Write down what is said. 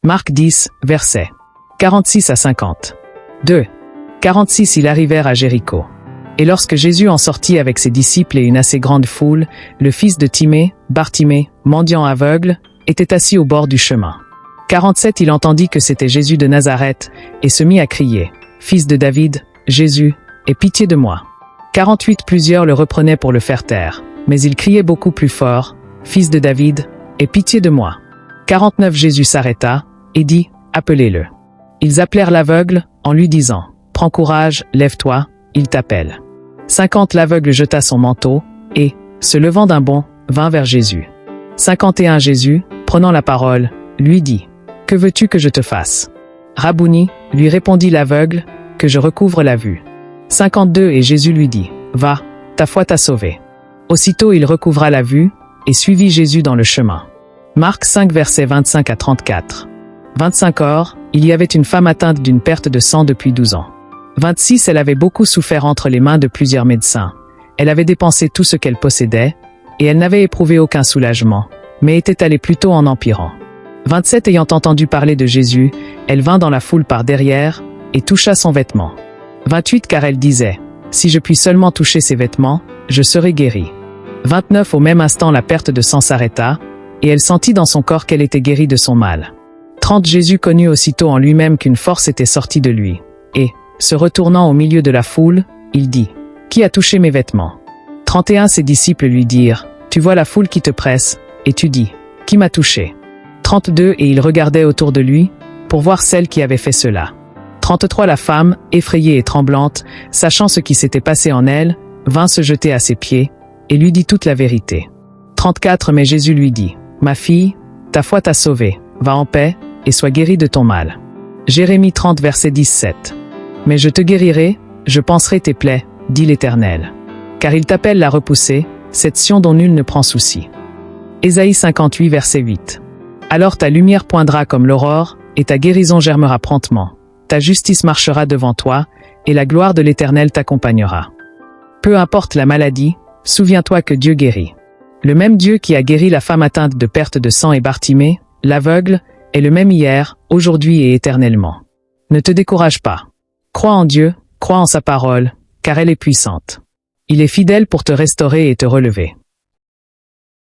Marc 10, versets 46 à 50. 2. 46 Ils arrivèrent à Jéricho. Et lorsque Jésus en sortit avec ses disciples et une assez grande foule, le fils de Timée, Bartimée, mendiant aveugle, était assis au bord du chemin. 47 Il entendit que c'était Jésus de Nazareth, et se mit à crier, « Fils de David, Jésus, aie pitié de moi. » 48 Plusieurs le reprenaient pour le faire taire, mais il criait beaucoup plus fort, « Fils de David, aie pitié de moi. » 49 Jésus s'arrêta, et dit, « Appelez-le. » Ils appelèrent l'aveugle, en lui disant, « Prends courage, lève-toi, il t'appelle. » 50 L'aveugle jeta son manteau, et, se levant d'un bond, vint vers Jésus. 51 Jésus, prenant la parole, lui dit, « Que veux-tu que je te fasse? » Rabouni, lui répondit l'aveugle, « Que je recouvre la vue. » 52 Et Jésus lui dit, « Va, ta foi t'a sauvé. » Aussitôt il recouvra la vue, et suivit Jésus dans le chemin. Marc 5 versets 25 à 34. 25 Or, il y avait une femme atteinte d'une perte de sang depuis 12 ans. 26 Elle avait beaucoup souffert entre les mains de plusieurs médecins. Elle avait dépensé tout ce qu'elle possédait, et elle n'avait éprouvé aucun soulagement, mais était allée plutôt en empirant. 27 Ayant entendu parler de Jésus, elle vint dans la foule par derrière, et toucha son vêtement. 28 Car elle disait, « Si je puis seulement toucher ses vêtements, je serai guérie. » 29 Au même instant la perte de sang s'arrêta, et elle sentit dans son corps qu'elle était guérie de son mal. 30 Jésus connut aussitôt en lui-même qu'une force était sortie de lui, et, se retournant au milieu de la foule, il dit, « Qui a touché mes vêtements ?» 31 Ses disciples lui dirent, « Tu vois la foule qui te presse, et tu dis, « Qui m'a touché ?» 32 Et il regardait autour de lui, pour voir celle qui avait fait cela. 33 La femme, effrayée et tremblante, sachant ce qui s'était passé en elle, vint se jeter à ses pieds, et lui dit toute la vérité. 34 Mais Jésus lui dit, « Ma fille, ta foi t'a sauvée, va en paix, et sois guérie de ton mal. » Jérémie 30 verset 17. Mais je te guérirai, je panserai tes plaies, dit l'Éternel. Car il t'appelle la repoussée, cette Sion dont nul ne prend souci. Ésaïe 58 verset 8. Alors ta lumière poindra comme l'aurore, et ta guérison germera promptement. Ta justice marchera devant toi, et la gloire de l'Éternel t'accompagnera. Peu importe la maladie, souviens-toi que Dieu guérit. Le même Dieu qui a guéri la femme atteinte de perte de sang et Bartimée, l'aveugle, est le même hier, aujourd'hui et éternellement. Ne te décourage pas. Crois en Dieu, crois en sa parole, car elle est puissante. Il est fidèle pour te restaurer et te relever.